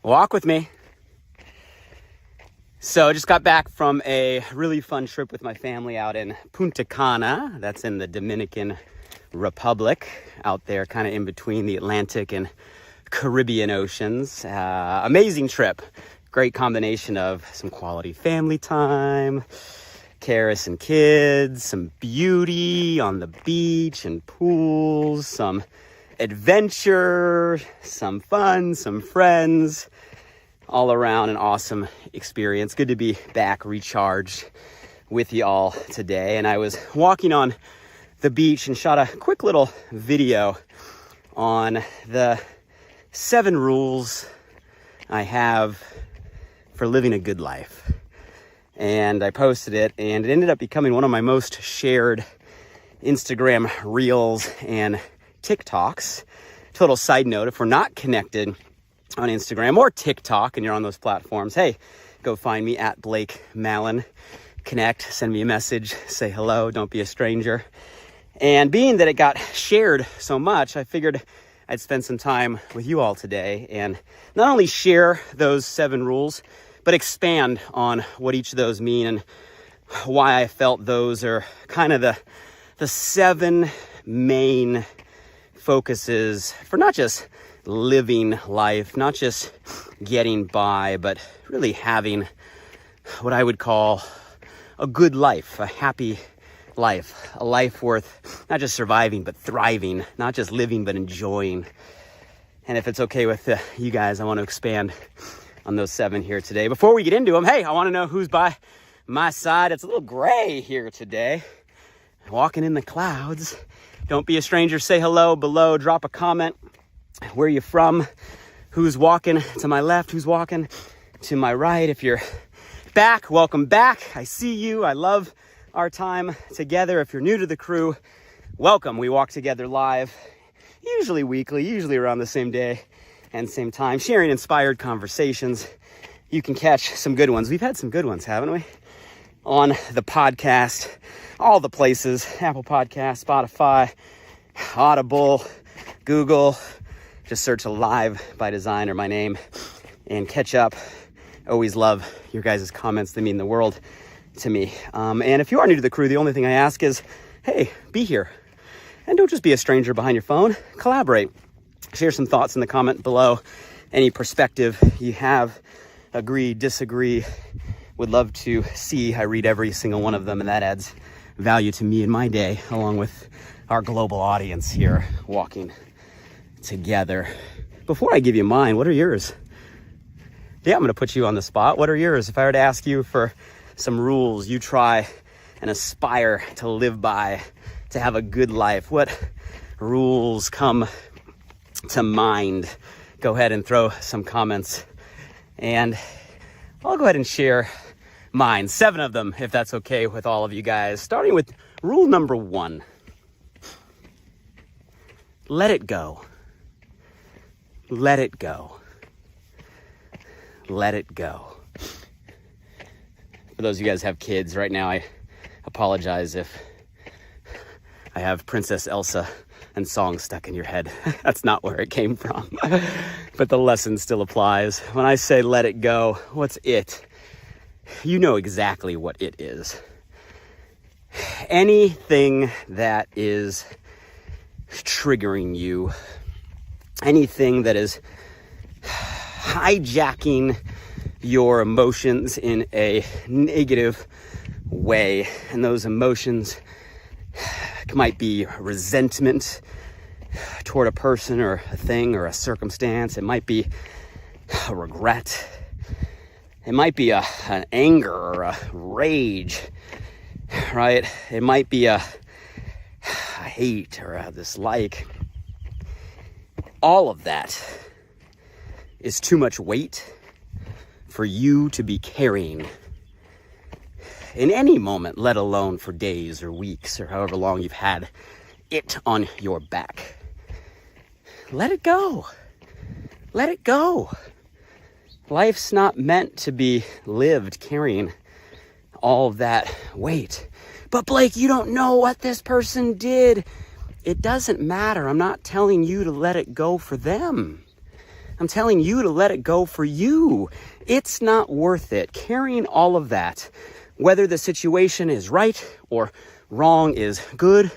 Walk with me. So I just got back from a really fun trip with my family out in Punta Cana. That's in the Dominican Republic, out there kind of in between the Atlantic and Caribbean Oceans. Amazing trip. Great combination of some quality family time, Karis and kids, some beauty on the beach and pools, some adventure, some fun, some friends. All around an awesome experience. Good to be back recharged with y'all today. And I was walking on the beach and shot a quick little video on the 7 rules I have for living a good life. And I posted it, and it ended up becoming one of my most shared Instagram reels and TikToks. Total side note, if we're not connected on Instagram or TikTok and you're on those platforms, hey, go find me at Blake Mallon. Connect, send me a message, say hello, don't be a stranger. And being that it got shared so much, I figured I'd spend some time with you all today and not only share those 7 rules, but expand on what each of those mean and why I felt those are kind of the 7 main focuses for not just living life, not just getting by, but really having what I would call a good life, a happy life, a life worth not just surviving, but thriving, not just living, but enjoying. And if it's okay with you guys, I want to expand on those 7 here today. Before we get into them, hey, I want to know who's by my side. It's a little gray here today, walking in the clouds. Don't be a stranger. Say hello below, drop a comment. Where are you from? Who's walking to my left? Who's walking to my right? If you're back, welcome back. I see you. I love our time together. If you're new to the crew, welcome. We walk together live, usually weekly, usually around the same day and same time, sharing inspired conversations. You can catch some good ones. We've had some good ones, haven't we? On the podcast, all the places, Apple Podcasts, Spotify, Audible, Google. Just search Alive by Design or my name and catch up. Always love your guys' comments. They mean the world to me. And if you are new to the crew, the only thing I ask is, hey, be here. And don't just be a stranger behind your phone. Collaborate. Share some thoughts in the comment below. Any perspective you have, agree, disagree, would love to see. I read every single one of them, and that adds value to me in my day, along with our global audience here walking together. Before I give you mine, what are yours? Yeah, I'm going to put you on the spot. What are yours? If I were to ask you for some rules you try and aspire to live by, to have a good life, what rules come to mind? Go ahead and throw some comments and I'll go ahead and share mine. 7 of them, if that's okay with all of you guys. Starting with rule number 1. Let it go. Let it go. Let it go. For those of you guys who have kids right now, I apologize if I have Princess Elsa and song stuck in your head. That's not where it came from. But the lesson still applies. When I say let it go, what's it? You know exactly what it is. Anything that is triggering you, anything that is hijacking your emotions in a negative way, and those emotions might be resentment toward a person or a thing or a circumstance. It might be a regret. It might be an anger or a rage, right? It might be a hate or a dislike. All of that is too much weight for you to be carrying in any moment, let alone for days or weeks or however long you've had it on your back. Let it go. Let it go. Life's not meant to be lived carrying all of that weight. But Blake, you don't know what this person did. It doesn't matter. I'm not telling you to let it go for them. I'm telling you to let it go for you. It's not worth it. Carrying all of that, whether the situation is right or wrong, is good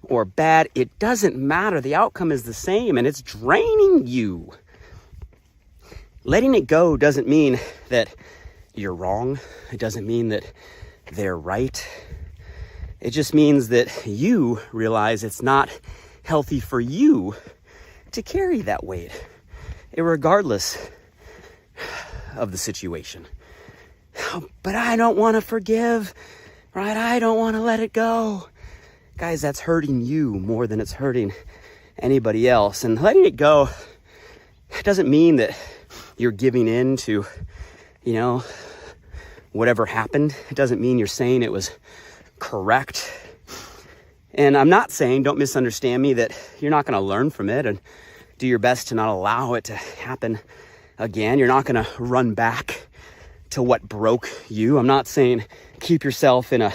or bad, it doesn't matter. The outcome is the same, and it's draining you. Letting it go doesn't mean that you're wrong. It doesn't mean that they're right. It just means that you realize it's not healthy for you to carry that weight, regardless of the situation. But I don't want to forgive, right? I don't want to let it go. Guys, that's hurting you more than it's hurting anybody else. And letting it go doesn't mean that you're giving in to, whatever happened. It doesn't mean you're saying it was correct. And I'm not saying, don't misunderstand me, that you're not going to learn from it and do your best to not allow it to happen again. You're not going to run back to what broke you. I'm not saying keep yourself in a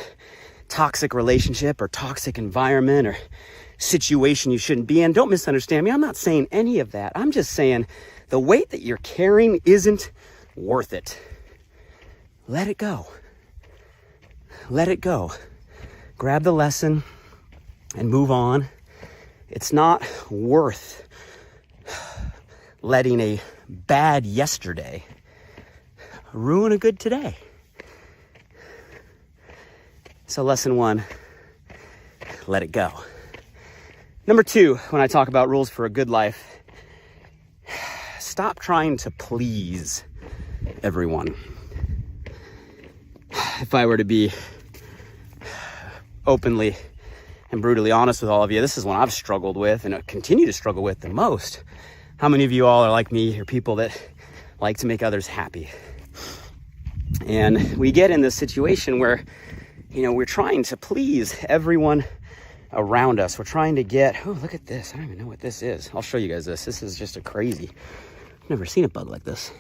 toxic relationship or toxic environment or situation you shouldn't be in. Don't misunderstand me. I'm not saying any of that. I'm just saying the weight that you're carrying isn't worth it. Let it go. Let it go. Grab the lesson and move on. It's not worth letting a bad yesterday ruin a good today. So lesson 1, let it go. Number 2, when I talk about rules for a good life, stop trying to please everyone. If I were to be openly and brutally honest with all of you, this is one I've struggled with and continue to struggle with the most. How many of you all are like me? You're people that like to make others happy. And we get in this situation where, we're trying to please everyone around us. We're trying to get, oh, look at this. I don't even know what this is. I'll show you guys this. This is just a crazy. I've never seen a bug like this.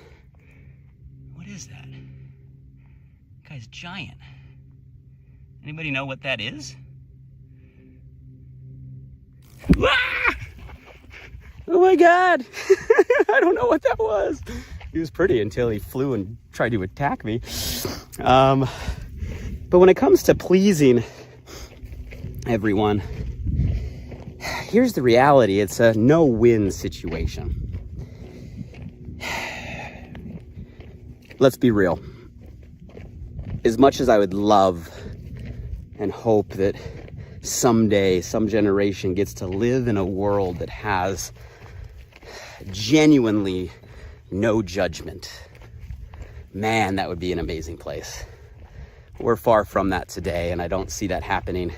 What is that? That guy's giant. Anybody know what that is? Ah! Oh my God. I don't know what that was. He was pretty until he flew and tried to attack me. But when it comes to pleasing everyone, here's the reality. It's a no-win situation. Let's be real. As much as I would love and hope that someday some generation gets to live in a world that has genuinely no judgment, man, that would be an amazing place. We're far from that today, and I don't see that happening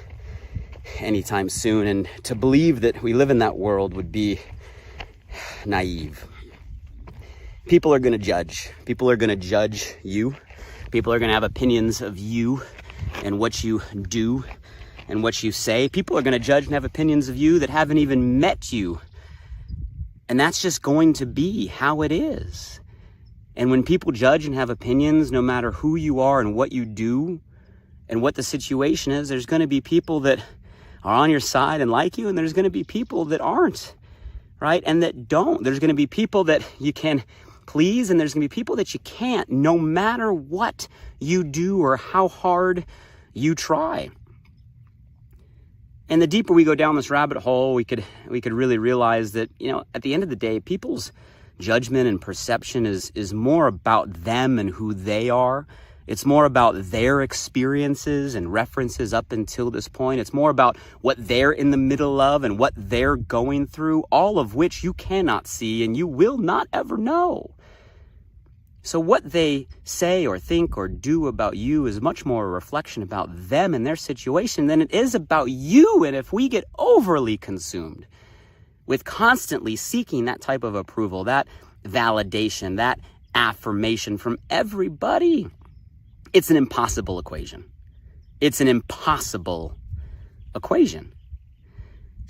anytime soon. And to believe that we live in that world would be naive. People are going to judge. People are going to judge you. People are going to have opinions of you and what you do and what you say. People are going to judge and have opinions of you that haven't even met you. And that's just going to be how it is. And when people judge and have opinions, no matter who you are and what you do and what the situation is, there's going to be people that are on your side and like you, and there's going to be people that aren't, right? And that don't. There's going to be people that you can please, and there's going to be people that you can't, no matter what you do or how hard you try. And the deeper we go down this rabbit hole, we could really realize that, at the end of the day, people's judgment and perception is more about them and who they are. It's more about their experiences and references up until this point. It's more about what they're in the middle of and what they're going through, all of which you cannot see and you will not ever know. So what they say or think or do about you is much more a reflection about them and their situation than it is about you. And if we get overly consumed with constantly seeking that type of approval, that validation, that affirmation from everybody, it's an impossible equation. It's an impossible equation.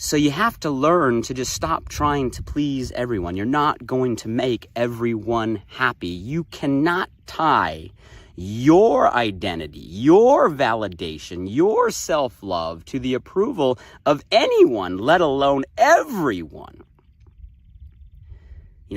So you have to learn to just stop trying to please everyone. You're not going to make everyone happy. You cannot tie your identity, your validation, your self-love to the approval of anyone, let alone everyone.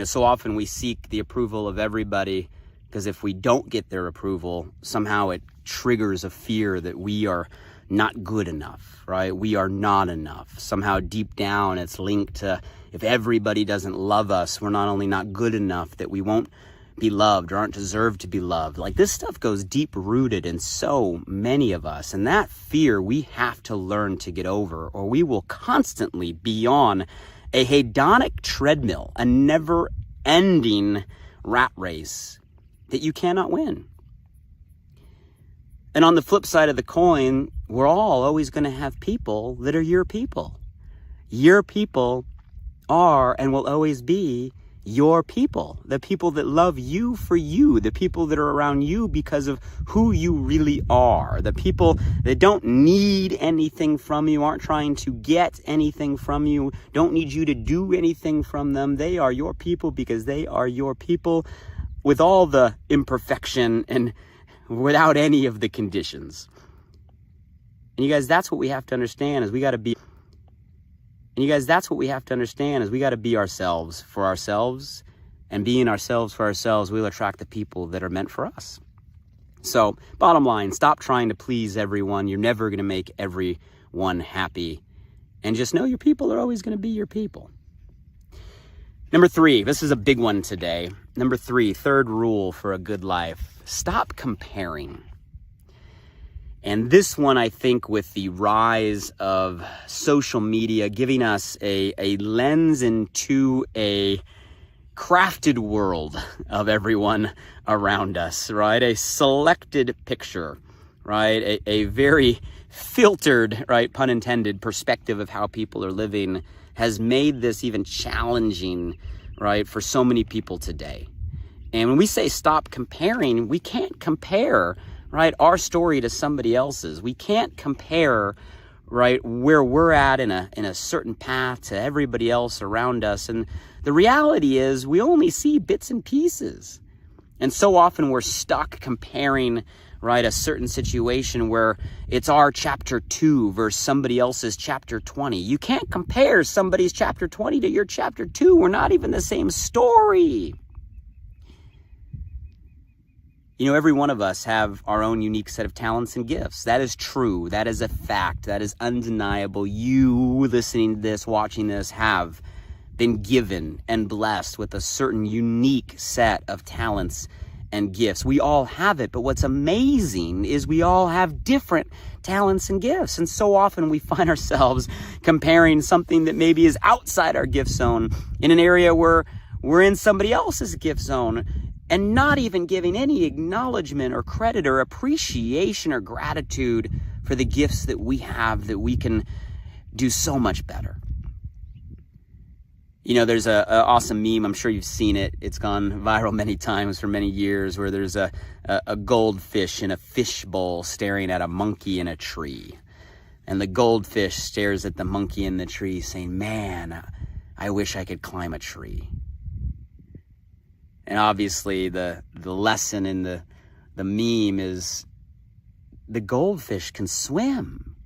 So often we seek the approval of everybody because if we don't get their approval, somehow it triggers a fear that we are not good enough, right? We are not enough. Somehow deep down it's linked to, if everybody doesn't love us, we're not only not good enough, that we won't be loved or aren't deserved to be loved. Like, this stuff goes deep rooted in so many of us, and that fear we have to learn to get over, or we will constantly be on a hedonic treadmill, a never ending rat race that you cannot win. And on the flip side of the coin, we're all always going to have people that are your people. Your people are and will always be your people, the people that love you for you, the people that are around you because of who you really are, the people that don't need anything from you, aren't trying to get anything from you, don't need you to do anything from them. They are your people because they are your people, with all the imperfection and without any of the conditions. And you guys, that's what we have to understand, is we got to be ourselves for ourselves, and being ourselves for ourselves, we'll attract the people that are meant for us. So, bottom line, stop trying to please everyone. You're never going to make everyone happy. And just know your people are always going to be your people. Number 3, this is a big one today. Number 3, third rule for a good life: stop comparing. And this one, I think, with the rise of social media giving us a lens into a crafted world of everyone around us, right? A selected picture, right? A very filtered, right, pun intended, perspective of how people are living has made this even challenging, right, for so many people today. And when we say stop comparing, we can't compare, right, our story to somebody else's. We can't compare, right, where we're at in a certain path to everybody else around us. And the reality is we only see bits and pieces. And so often we're stuck comparing, right, a certain situation where it's our chapter 2 versus somebody else's chapter 20. You can't compare somebody's chapter 20 to your chapter 2. We're not even the same story. Every one of us have our own unique set of talents and gifts. That is true. That is a fact. That is undeniable. You listening to this, watching this, have been given and blessed with a certain unique set of talents and gifts. We all have it, but what's amazing is we all have different talents and gifts. And so often we find ourselves comparing something that maybe is outside our gift zone in an area where we're in somebody else's gift zone, and not even giving any acknowledgement or credit or appreciation or gratitude for the gifts that we have, that we can do so much better. There's a awesome meme, I'm sure you've seen it. It's gone viral many times for many years, where there's a goldfish in a fishbowl staring at a monkey in a tree. And the goldfish stares at the monkey in the tree saying, "Man, I wish I could climb a tree." And obviously the lesson in the meme is the goldfish can swim.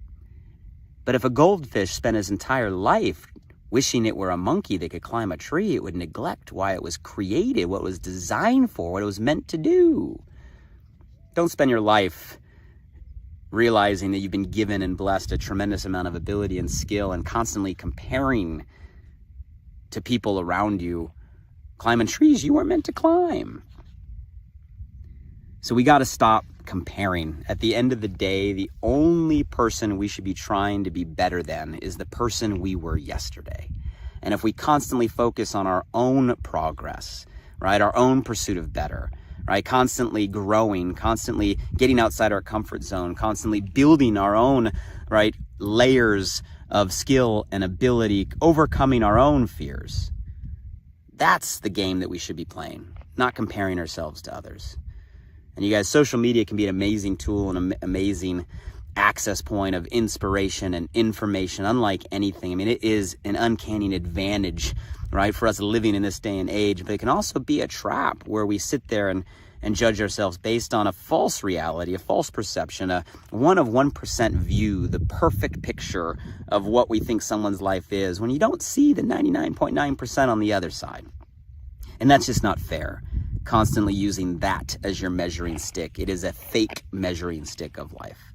But if a goldfish spent his entire life wishing it were a monkey that could climb a tree, it would neglect why it was created, what it was designed for, what it was meant to do. Don't spend your life realizing that you've been given and blessed a tremendous amount of ability and skill and constantly comparing to people around you climbing trees you weren't meant to climb. So we got to stop comparing. At the end of the day, the only person we should be trying to be better than is the person we were yesterday. And if we constantly focus on our own progress, right, our own pursuit of better, right, constantly growing, constantly getting outside our comfort zone, constantly building our own, right, layers of skill and ability, overcoming our own fears, that's the game that we should be playing, not comparing ourselves to others. And you guys, social media can be an amazing tool and an amazing access point of inspiration and information, unlike anything. I mean, it is an uncanny advantage, right, for us living in this day and age, but it can also be a trap where we sit there and judge ourselves based on a false reality, a false perception, a 1 of 1% view, the perfect picture of what we think someone's life is, when you don't see the 99.9% on the other side. And that's just not fair. Constantly using that as your measuring stick. It is a fake measuring stick of life.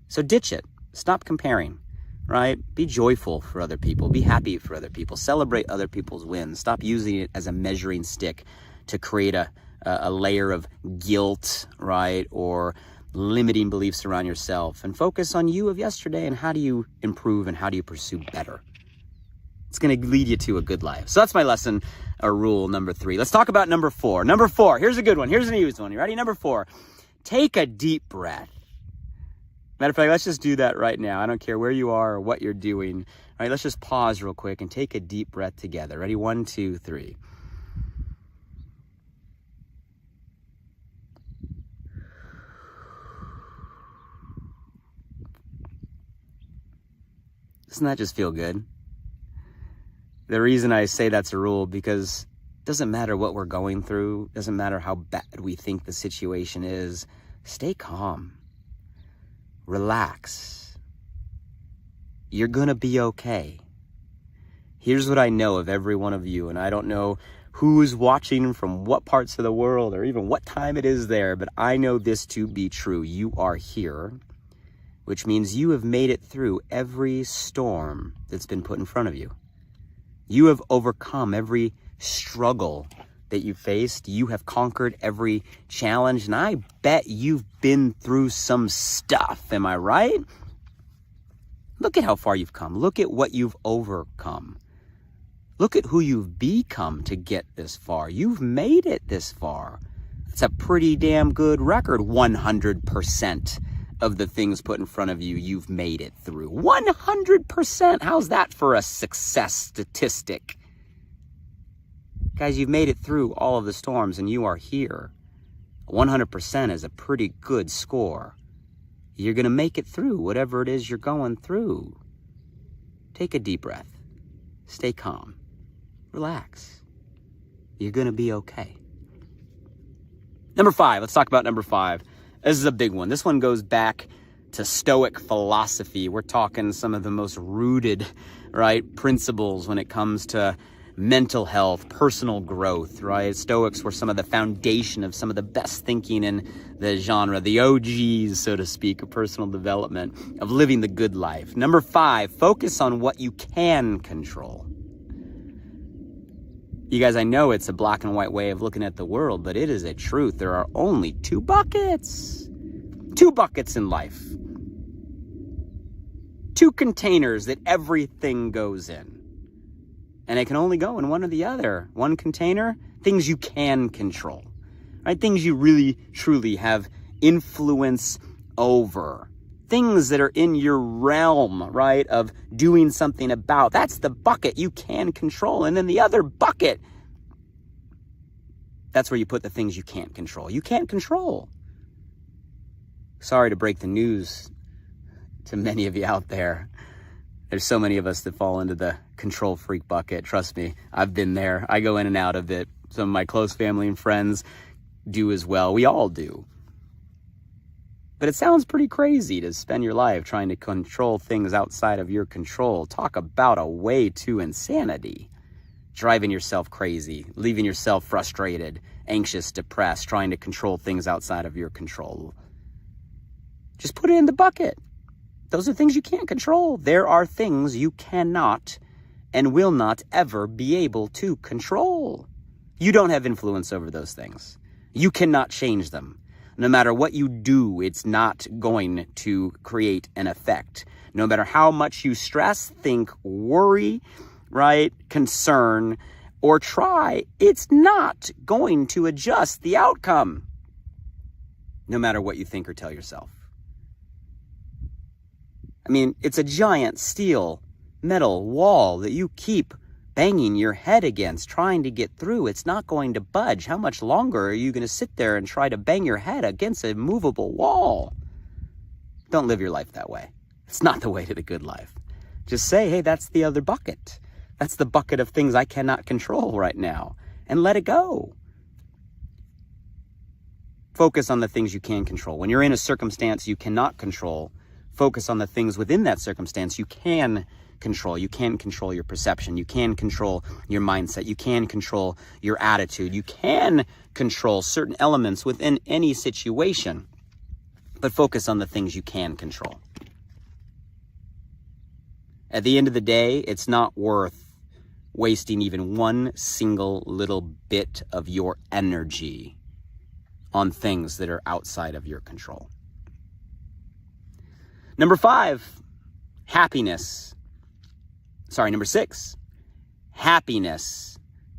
So ditch it. Stop comparing, right? Be joyful for other people. Be happy for other people. Celebrate other people's wins. Stop using it as a measuring stick to create a layer of guilt, right? Or limiting beliefs around yourself, and focus on you of yesterday and how do you improve and how do you pursue better. It's going to lead you to a good life. So that's my lesson, or rule number 3. Let's talk about number 4. Number 4, here's a good one. Here's an easy one. You ready? Number 4, take a deep breath. Matter of fact, let's just do that right now. I don't care where you are or what you're doing. All right, let's just pause real quick and take a deep breath together. Ready? 1, 2, 3. Doesn't that just feel good? The reason I say that's a rule, because it doesn't matter what we're going through, doesn't matter how bad we think the situation is, stay calm. Relax. You're gonna be okay. Here's what I know of every one of you, and I don't know who's watching from what parts of the world or even what time it is there, but I know this to be true. You are here, which means you have made it through every storm that's been put in front of you. You have overcome every struggle that you faced. You have conquered every challenge, and I bet you've been through some stuff. Am I right? Look at how far you've come. Look at what you've overcome. Look at who you've become to get this far. You've made it this far. That's a pretty damn good record. 100% of the things put in front of you, you've made it through. 100%. How's that for a success statistic? Guys, you've made it through all of the storms and you are here. 100% is a pretty good score. You're going to make it through whatever it is you're going through. Take a deep breath. Stay calm. Relax. You're going to be okay. Number 5. Let's talk about number 5. This is a big one. This one goes back to Stoic philosophy. We're talking some of the most rooted, right, principles when it comes to mental health, personal growth, right? Stoics were some of the foundation of some of the best thinking in the genre, the OGs, so to speak, of personal development, of living the good life. Number 5, focus on what you can control. You guys, I know it's a black and white way of looking at the world, but it is a truth. There are only 2 buckets. 2 buckets in life. 2 containers that everything goes in. And it can only go in one or the other. One container, things you can control. Right? Things you really, truly have influence over. Things that are in your realm, right, of doing something about. That's the bucket you can control. And then the other bucket, that's where you put the things you can't control. You can't control. Sorry to break the news to many of you out there. There's so many of us that fall into the control freak bucket. Trust me, I've been there. I go in and out of it. Some of my close family and friends do as well. We all do. But it sounds pretty crazy to spend your life trying to control things outside of your control. Talk about a way to insanity. Driving yourself crazy, leaving yourself frustrated, anxious, depressed, trying to control things outside of your control. Just put it in the bucket. Those are things you can't control. There are things you cannot and will not ever be able to control. You don't have influence over those things. You cannot change them. No matter what you do, it's not going to create an effect. No matter how much you stress, think, worry, right, concern, or try, it's not going to adjust the outcome. No matter what you think or tell yourself. I mean, it's a giant steel metal wall that you keep banging your head against, trying to get through. It's not going to budge. How much longer are you going to sit there and try to bang your head against a movable wall? Don't live your life that way. It's not the way to the good life. Just say, hey, that's the other bucket. That's the bucket of things I cannot control right now. And let it go. Focus on the things you can control. When you're in a circumstance you cannot control, focus on the things within that circumstance you can control. You can control your perception. You can control your mindset. You can control your attitude. You can control certain elements within any situation, but focus on the things you can control. At the end of the day, it's not worth wasting even one single little bit of your energy on things that are outside of your control. Number 6, happiness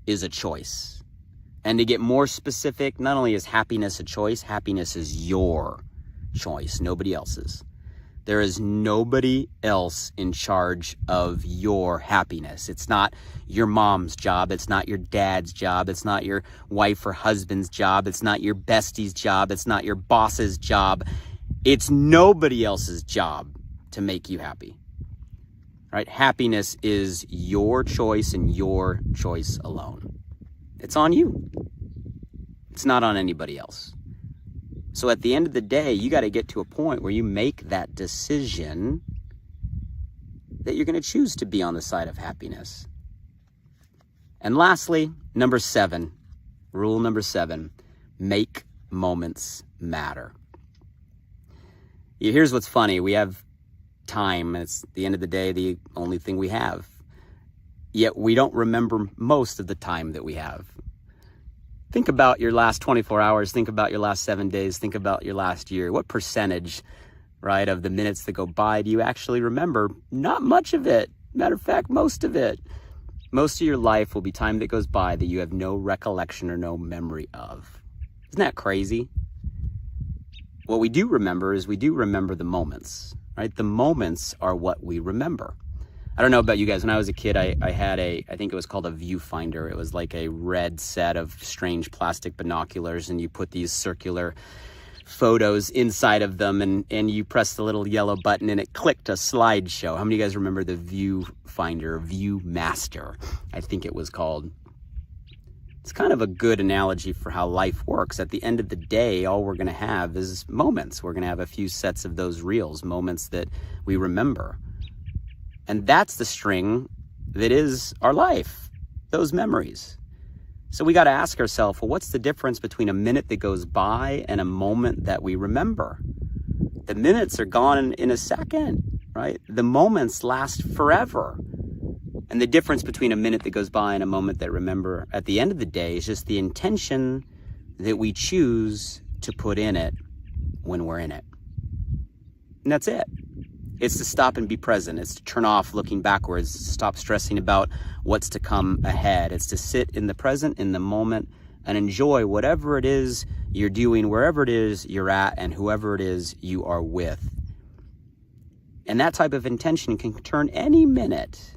is a choice. And to get more specific, not only is happiness a choice, happiness is your choice, nobody else's. There is nobody else in charge of your happiness. It's not your mom's job. It's not your dad's job. It's not your wife or husband's job. It's not your bestie's job. It's not your boss's job. It's nobody else's job to make you happy. Right? Happiness is your choice and your choice alone. It's on you. It's not on anybody else. So at the end of the day, you got to get to a point where you make that decision that you're going to choose to be on the side of happiness. And lastly, rule number 7, make moments matter. Here's what's funny. We have time, and it's at the end of the day, the only thing we have. Yet we don't remember most of the time that we have. Think about your last 24 hours. Think about your last 7 days. Think about your last year. What percentage, right, of the minutes that go by do you actually remember? Not much of it. Matter of fact, most of it. Most of your life will be time that goes by that you have no recollection or no memory of. Isn't that crazy? What we do remember is we do remember the moments, right? The moments are what we remember. I don't know about you guys. When I was a kid, I had I think it was called a viewfinder. It was like a red set of strange plastic binoculars, and you put these circular photos inside of them, and you press the little yellow button and it clicked a slideshow. How many of you guys remember the viewfinder, Viewmaster, I think it was called? It's kind of a good analogy for how life works. At the end of the day, all we're going to have is moments. We're going to have a few sets of those reels, moments that we remember. And that's the string that is our life, those memories. So we got to ask ourselves, well, what's the difference between a minute that goes by and a moment that we remember? The minutes are gone in a second, right? The moments last forever. And the difference between a minute that goes by and a moment that remember at the end of the day is just the intention that we choose to put in it when we're in it. And that's it. It's to stop and be present. It's to turn off looking backwards, to stop stressing about what's to come ahead. It's to sit in the present, in the moment, and enjoy whatever it is you're doing, wherever it is you're at, and whoever it is you are with. And that type of intention can turn any minute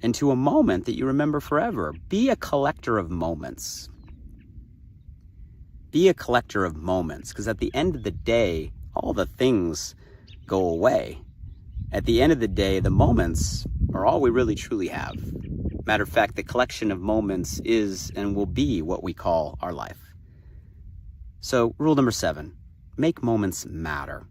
into a moment that you remember forever. Be a collector of moments. Be a collector of moments, because at the end of the day, all the things go away. At the end of the day, the moments are all we really truly have. Matter of fact, the collection of moments is and will be what we call our life. So, rule number 7, make moments matter.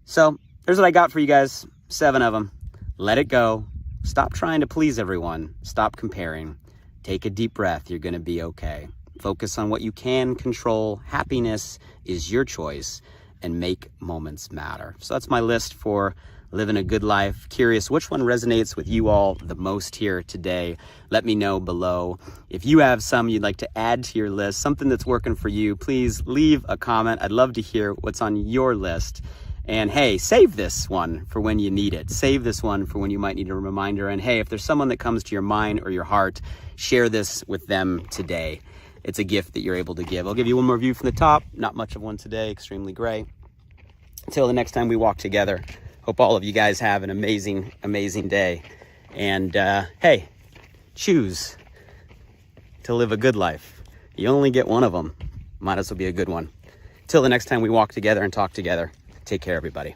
So, here's what I got for you guys, 7 of them. Let it go. Stop trying to please everyone. Stop comparing. Take a deep breath. You're going to be okay. Focus on what you can control. Happiness is your choice. And make moments matter. So that's my list for living a good life. Curious which one resonates with you all the most here today. Let me know below. If you have some you'd like to add to your list, something that's working for you, please leave a comment. I'd love to hear what's on your list. And hey, save this one for when you need it. Save this one for when you might need a reminder. And hey, if there's someone that comes to your mind or your heart, share this with them today. It's a gift that you're able to give. I'll give you one more view from the top. Not much of one today, extremely gray. Until the next time we walk together, hope all of you guys have an amazing, amazing day. And hey, choose to live a good life. You only get one of them. Might as well be a good one. Till the next time we walk together and talk together, take care, everybody.